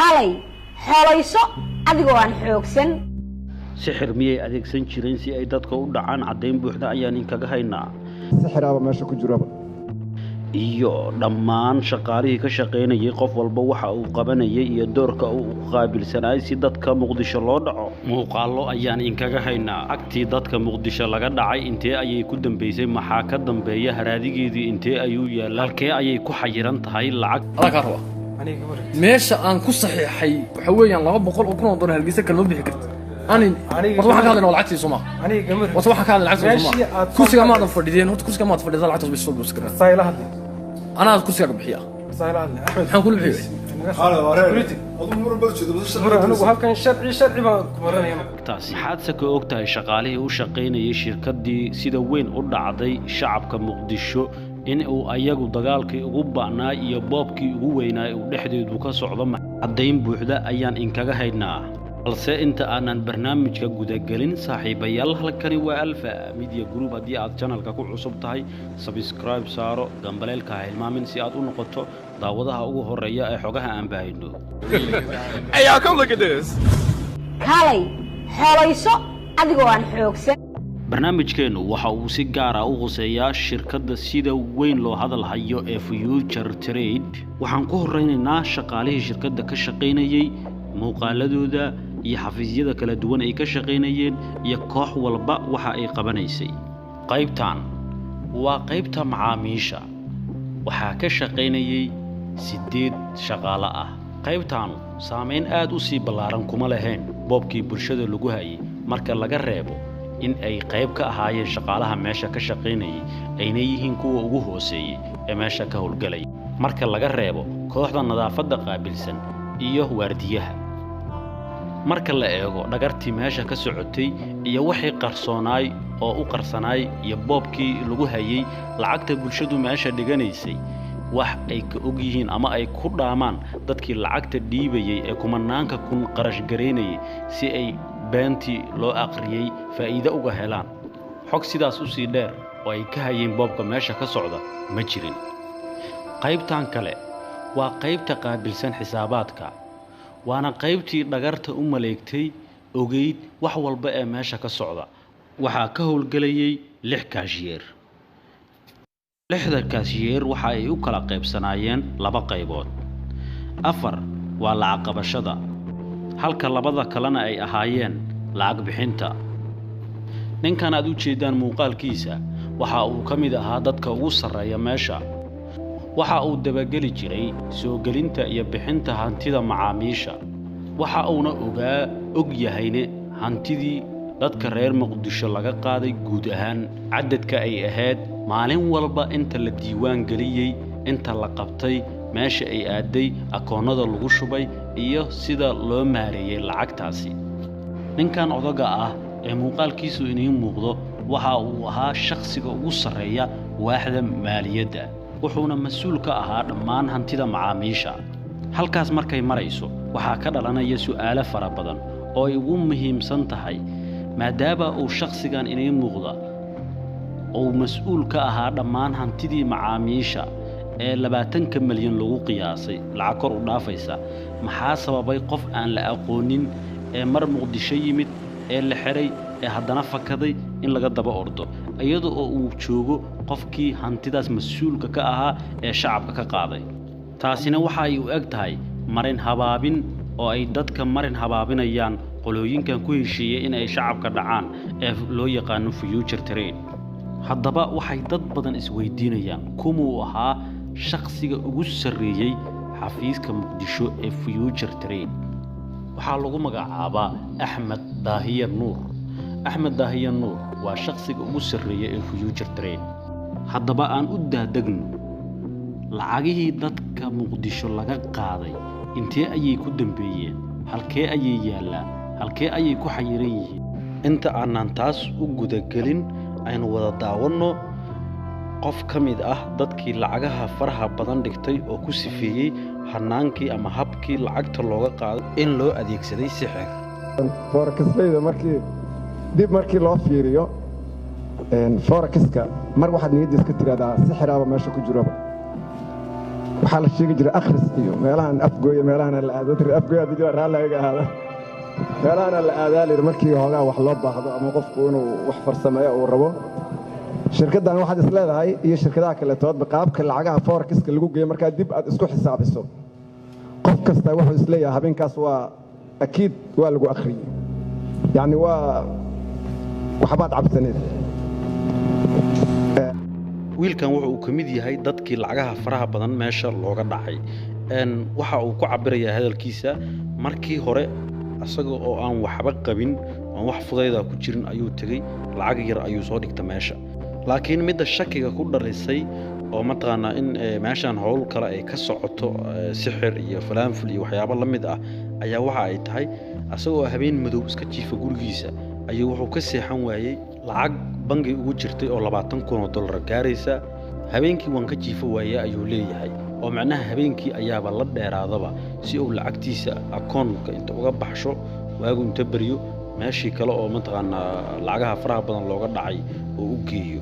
kaalay xolayso adigoo aan xoogsan sixir miyay adeegsan jireen si ay dadka u dhacaan cadeyn buuxda ayaan inkaga haynaa sixiraaba meesha ku jiraba iyo dhammaan shaqaalihii ka shaqeynayay qof walba waxa uu qabanayay iyo doorka uu qaabilsanay si dadka Muqdisho loo dhaco muuqaalo ayaan inkaga haynaa agtii dadka Muqdisho laga dhacay intee ayay ku dambeysay maxaa ka dambeeya haraadigeedii intee ayuu yaalaa halkee ayay ku xayiran tahay lacag meesha aan ku saxiixay waxa weeyaan 200 kun oo dollar halgiisa kala bixi karto أنا waxa ka hadlayno lacagtii Soomaa waxa ka hadlayno lacagtii Soomaa kursiga ma fadhideen horta kursiga ma fadhideen lacagtaas bis soo buskara sayla hadlay ana kursiga bixiya sayla hadlay axmed waxaan ku bixiyaa xala wareer aduu mur baljeedo anigu halkan sharci baan ku maranayna taas maxaad ka ogtahay shaqaalihii u shaqeynayay shirkadii sida weyn u dhacday shacabka Muqdisho in uu ayagu dagaalkii ugu baanaa iyo boobkii ugu weynaa uu dhexdeedu ka socdo cadeyn buuxda ayaan inkaga haynaa balse inta aanan barnaamijka gudagelin saaxiibayaal halkani waa Alfa Media Group haddii aad channelka ku cusub tahay subscribe saaro gambaleelka ha hilmaamin si aad u noqoto daawadaha ugu horeeya ee xogaha aan baahino Hey y'all come look at this kaalay xolayso adigoo aan xoogsan barnaamijkeenu waxa uu si gaar ah u quseeyaa shirkadda sida weyn loo hadal hayo ee Future Trade waxaan ku horeynaynaa shaqaalihii shirkadda ka shaqeynayay muuqaaladooda iyo xafiisyada kala duwan ay ka shaqeynayeen iyo koox walba waxa ay qabanaysay qaybtan waa qaybta macaamiisha waxa ka shaqeynayay 8 shaqaale ah qaybtan saameyn aad u sii ballaaran kuma lahayn boobkii bulshada lagu hayay marka laga reebo in ay qayb ka ahaayeen shaqaalaha meesha ka shaqeynayay ayna yihiin kuwa ugu hooseeyay ee meesha ka howlgalay marka laga reebo kooxda nadaafadda qaabilsan iyo waardiyaha marka la eego dhagartii meesha ka socotay iyo wixii qarsoonaay oo u qarsanaay iyo boobkii lagu hayay lacagta bulshadu meesha dhiganaysay wax ay ka og yihiin ama ay ku dhaamaan dadkii lacagta dhiibayay ee kumanaanka kun qarash gareynayay si ay beentii loo aqriyay faa'iido uga helaan xog sidaas u sii dheer oo ay ka hayeen boobka meesha ka socda ma jirin qaybtan kale waa qaybta qaabilsan xisaabaadka waana qaybtii dhagarta u maleegtay ogeyd wax walba ee meesha ka socda waxa ka howlgalayay 6 kaashiyeer 6 kaashiyeer waxa ay u kala qaybsanaayeen 2 qaybood 4 waa lacag qabashada halka labada kalena ay ahaayeen lacag bixinta ninkan aad u jeedaan muuqaalkiisa waxa uu ka mid ahaa dadka ugu sareeya meesha waxa uu dabageli jiray soo gelinta iyo bixinta hantida macaamiisha waxa uuna og yahayne hantidii dadka reer Muqdisho laga qaaday guud ahaan cadadka ay ahayd maalin walba inta la diiwaan galiyay inta la qabtay meesha ay aaday akoonada lagu shubay iyo sida loo maareeyay lacagtaasi ninkan odaga ah ee muuqaalkiisu inuu muuqdo waxa uu ahaa shakhsiga ugu sareeya waaxda maaliyadda wuxuuna mas'uul ka ahaa dhammaan hantida macaamiisha halkaas markay marayso waxa ka dhalanaya su'aalo fara badan oo ay ugu muhiimsan tahay maadaama uu shakhsigan inay muuqda oo mas'uul ka ahaa dhammaan hantidii macaamiisha ee 20 milyan lagu qiyaasay lacag kor u dhaafaysa maxaa sababay qof aan la aqoonin ee mar Muqdisho yimid ee la xiray ee haddana fakaday in laga daba ordo iyadoo uu joogo qofkii hantidaas mas'uulka ka ahaa ee shacabka ka qaaday taasina waxa ay u eg tahay marin habaabin oo ay dadka marin habaabinayaan qolooyinkan ku heshiiyay in ay shacabka dhacaan ee loo yaqaan Future Trade haddaba waxay dad badan isweydiinayaan kuma uu ahaa shakhsiga ugu sareeyay xafiiska Muqdisho ee Future Trade waxa lagu magacaabaa Axmed Daahiye Nuur waa shakhsiga ugu sareeyay ee Future Trade haddaba aan u daadagno lacagihii dadka Muqdisho laga qaaday intee ayay ku dambeeyeen halkee ayay yaalaan halkee ayay ku xayiran yihiin inta aanan taas u gudagelin aynu wada daawano qof ka mid ah dadkii lacagaha faraha badan dhigtay oo ku sifeeyay hanaankii ama habkii lacagta looga qaaday in loo adeegsaday sixir forecastleyda markii loo fiiriyo forecastka mar waxaad niyadiis ka tiraahdaa sixiraaba meesha ku jiraba waxaa la sheegi jiray akhris iyo meelahan afgooya meelahan la aado tir afgooya adiga raalaga aada meelahan la aadaali markii hoogaa wax loo baahdo ama qofku inuu wax farsameeyo uu rabo shirkaddan waxaad is leedahay iyo shirkadaha kale toodba qaabka lacagaha forex-ka lagu geeyo marka dib aad isku xisaabiso qof kasta wuxuu is leeyahay habeenkaas waa akiid waa lagu akhriyay yani waa waxbaad cabsaneed wiilkan wuxuu ka mid yahay dadkii lacagaha faraha badan meesha looga dhacay waxa uu ku cabirayaa hadalkiisa markii hore asaga oo aan waxba qabin aan wax fudayda ku jirin ayuu tagay lacag yar ayuu soo dhigtay meesha laakiin midda shakiga ku dhalisay oo mataqaanaa in meeshan howl kale ay ka socoto sixir iyo falaanful iyo waxyaabo la mid ah ayaa waxa ay tahay asagoo habeen madow iska jiifa gurigiisa ayuu wuxuu ka seexan waayay lacag bangi ugu jirtay oo $20,000 gaaraysa habeenkii waan ka jiifa waayay ayuu leeyahay oo macnaha habeenkii ayaaba la dheeraadaba si uu lacagtiisa akoonka inta uga baxsho waagu inta bariyo meeshii kale oo mataqaanaa lacagaha faraha badan looga dhacay oo u geeyo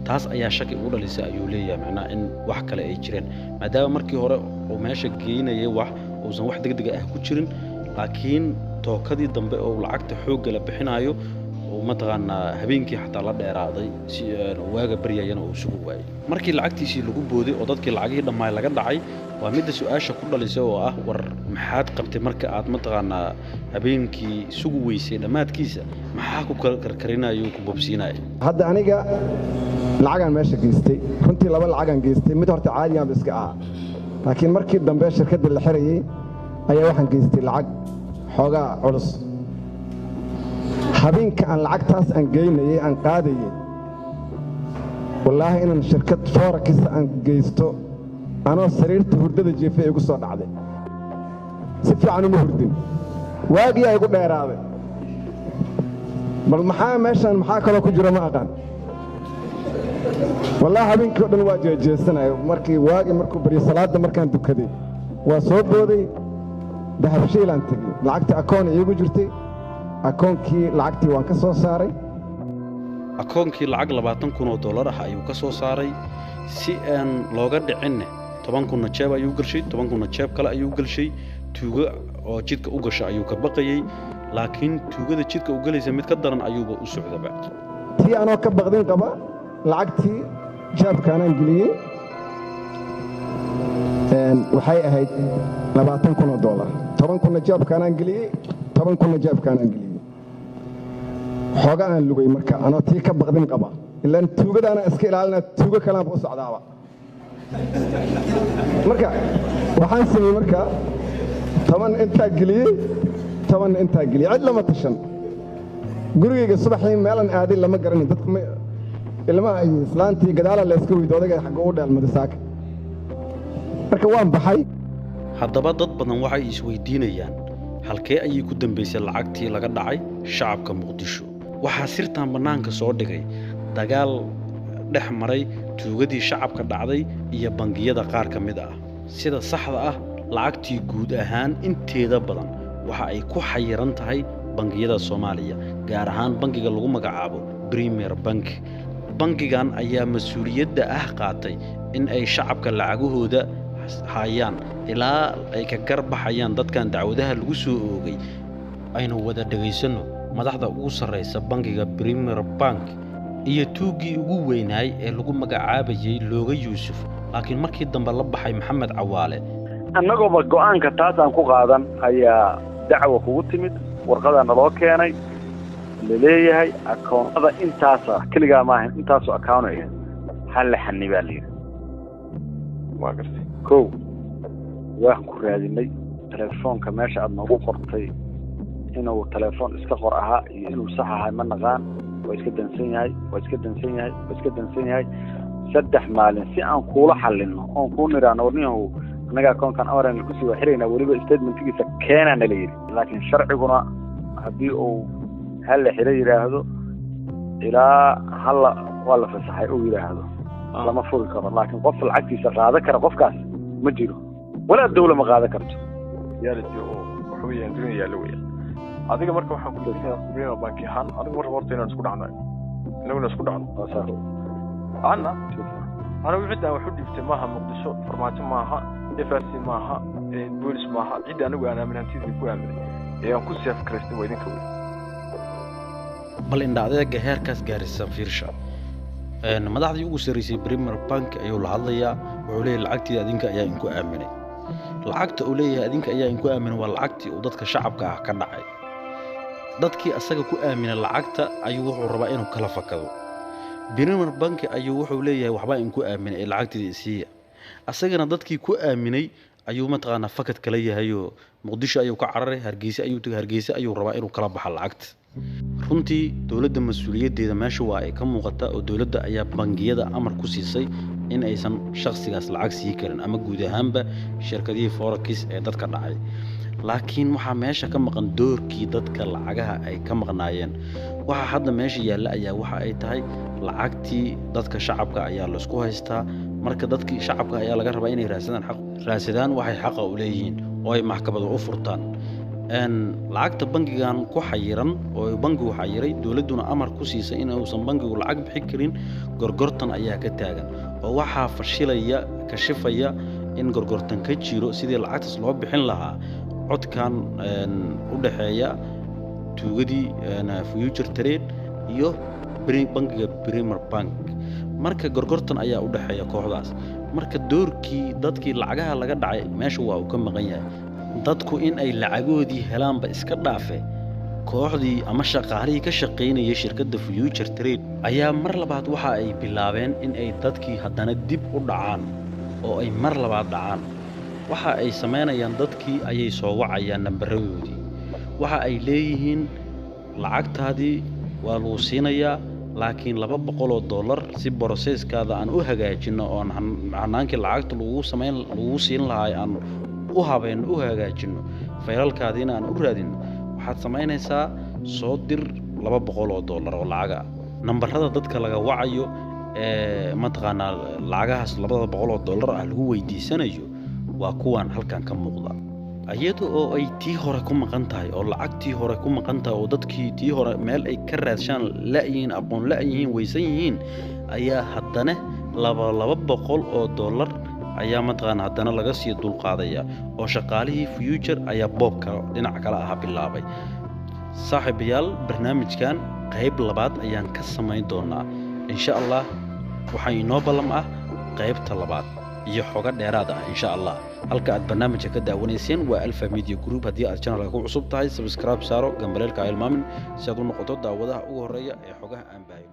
taas ayaa shaki ugu dhalisay ayuu leeyahay macnaha in wax kale ay jireen maadaama markii hore uu meesha geynayay wax uusan wax degdeg ah ku jirin laakiin tookadii dambe oo lacagta xoogga la bixinayo oo mataqaanaa habeenkii xataa la dheeraaday si waaga baryayana uu sugu waayay markii lacagtiisii lagu booday oo dadkii lacagii dhammaay laga dhacay waa midda su'aasha ku dhalisay oo ah war maxaad qabtay marka aad mataqaanaa habeenkii sugu weysay dhammaadkiisa maxaa ku karkarinayo ku bobsiinaya hadda aniga lacagaan meesha geystay runtii laba lacagaan geystay mid horta caadi aan iska ah laakiin markii dambe shirkadda la xirayay ayaa waxaan geystay lacag xoogaa culus habeenka aan lacagtaas aan geynayay aan qaadayay wallaahi inaan shirkad forex aan geysto anoo sariirta hurdada jeefay igu soo dhacday si fiican uma hurdin waagii ay igu dheeraaday bal maxaa meeshan maxaa kaloo ku jira ma aqaan wallaahi habeenkii oo dhan waa jeejeesanayo markii waagii markuu bariyo salaadda markaan dukaday waa soo booday dahabshiilaan tegey lacagtii akoon iigu jirtay akoonkii lacagtii waan ka soo saaray akoonkii lacag $20,000 ah ayuu ka soo saaray si aan looga dhicinne 10,000 jeeb ayuu galshay 10,000 jeeb kale ayuu galshay tuuga oo jidka u gashay ayuu ka baqayay laakiin tuugada jidka u galaysa mid ka daran ayuuba u socdaba tii anoo ka baqdin qaba lacagtii jeebkaanaan geliyey waxay ahayd $20,000 $10,000 jeebkaanaan geliyey $10,000 jeebkaanaan geliyey xooga aan lugay marka anoo tii ka baqdin qaba ilaan tuugadaana iska ilaalina tuugo kalaanba u socdaaba marka waxaan sameeyey marka 10 intaa geliyey 10 intaa geliyey cid lama tashan gurigayga subaxii meelan aadin lama garanin dadku ilmaha iyo islaantii gadaala la iska weydo odayga xagga u dheelmaday saaka marka waan baxay haddaba dad badan waxay isweydiinayaan halkee ayay ku dambaysay lacagtii laga dhacay shacabka muqdisho waxaa sirtan bannaanka soo dhigay dagaal dhex maray tuugadii shacabka dhacday iyo bangiyada qaar ka mid ah sida saxda ah lacagtii guud ahaan inteeda badan waxa ay ku xayiran tahay bangiyada Soomaaliya gaar ahaan bangiga lagu magacaabo Premier Bank bangigan ayaa mas'uuliyadda qaatay in ay shacabka lacagahooda hayaan ilaa ay ka garbaxayaan dadkan dacwadaha lagu soo oogay aynu wada dhageysano madaxda ugu sareysa bangiga Premier Bank iyo tuugii ugu weynaay ee lagu magacaabayay Looga Yuusuf laakiin markii dambe la baxay Maxamed Cawaale annagoo go'aanka taas aan ku qaadan ayaa dacwo kugu timid warqadana loo keenay leeyahay akoonada intaas kaliya ma ahan intaas oo account ah hal xanibaa leeyahay waa gartay koow waan ku raadinay telefoonka meesha aad noogu qortay inuu telefoon iska qor ahaa iyo inuu sax ahaa ma naqaan waa iska dansan yahay saddex maalin si aan kuula xalino oo ku niraano warniyow anaga akoonkan orange ku soo xirayna waliba statementkiisa keenana leeyahay laakiin sharciguna hadii uu hal xiro yiraahdo ilaa hal wala fasaxay uu yiraahdo lama furi karo laakiin qof lacagtiisa qaada kara qofkaas ma jiro wala dawlad ma qaada karto yaalati oo wuxuu yahay dunia yaalo weeyaan adiga marka waxaan ku leeyahay Premier Bank ahaan adiga marka horta inaan isku dhacnay inaguna isku dhacno ana أنا وعد أنا وحدي في تماها مقدسو فرماتي معها إفرسي معها بوليس معها عد أنا من أنتي ذي كوي عملي يعني كل شيء فكرت وين كوي bal indhacdeega heerkaas gaaraysan fiirsha madaxdii ugu sarreysay Premier Bank ayuu la hadlayaa wuxuu leeyahay lacagtii adinka ayaa inku aaminay lacagta uu leeyahay adinka ayaa inku aaminay waa lacagtii uu dadka shacabka ah ka dhacay dadkii asaga ku aaminay lacagta ayuu wuxuu rabaa inuu kala fakado Premier Bank ayuu wuxuu leeyahay waxba inku aaminay lacagtii isiiya asagana dadkii ku aaminay ayuu mataqaana fakad kala yahay oo Muqdisho ayuu ka cararay Hargeysa ayuu tagay Hargeysa ayuu rabaa inuu kala baxo lacagta runtii dawladda mas'uuliyadeeda meesha waa ay ka muuqata oo dawladda ayaa bangiyada amar ku siisay in aysan shakhsigaas lacag sii karin ama guud ahaanba shirkadihii forex ee dadka dhacay laakiin waxa meesha ka maqan doorkii dadka lacagaha ay ka maqnaayeen waxa hadda meesha yaalla ayaa waxa ay tahay lacagtii dadka shacabka ayaa la isku haystaa marka dadkii shacabka ayaa laga rabaa inay raasadaan waxay xaq u leeyihiin oo ay maxkamada u furtaan lacagta bangigan ku xayiran oo bangigu xayiray dawladuna amar ku siisay in uusan bangigu lacag bixin karin gorgortan ayaa ka taagan oo waxa fashilaya ka shifaya in gorgortan ka jiro sidii lacagtaas loo bixin lahaa codkan u dhaxeeya tuugadii future trade iyo bangiga Premier Bank marka gorgortan ayaa u dhaxeeya kooxdaas marka doorkii dadkii lacagaha laga dhacay meesha waa uu ka maqan yahay dadku in ay lacagoodii helaanba iska dhaafe kooxdii ama shaqaalihii ka shaqeynayay shirkadda Future Trade ayaa mar labaad waxa ay bilaabeen in ay dadkii haddana dib u dhacaan oo ay mar labaad dhacaan waxa ay sameynayaan dadkii ayay soo wacayaan nambaradoodii waxa ay leeyihiin lacagtaadii waa lagu siinayaa laakiin $200 si processkaada aan u hagaajino oo hanaankii lacagta lagu siin lahaa aan u habeyn u hagaajino faylkaadina aan u raadino waxaad sameynaysaa soo dir $200 oo lacag ah nambarada dadka laga wacayo mataqaana lacagahaas $200 ah lagu weydiisanayo waa kuwan halkan ka muuqda ayada oo ay tii hore ku maqan tahay oo lacagtii hore ku maqan tahay oo dadkii tii hore meel ay ka raadshaan la'yiin aqoon la'yiin weysan yihiin ayaa haddana $200 ayaa mataqaana haddana laga sii dulqaadaya oo shaqaalihii Future ayaa boobka dhinac kale ah bilaabay saaxiibayaal barnaamijkan qayb labaad ayaan ka samayn doonaa insha Allah waxa inoo ballam ah qaybta labaad iyo xoga dheeraad ah insha Allah halka aad barnaamijka ka daawanayseen waa Alpha Media Group haddii aad channelka ku cusub tahay subscribe saaro gambaleelka ilmaamin si aad u noqoto daawadaha ugu horeeya ee xogaha aan baahin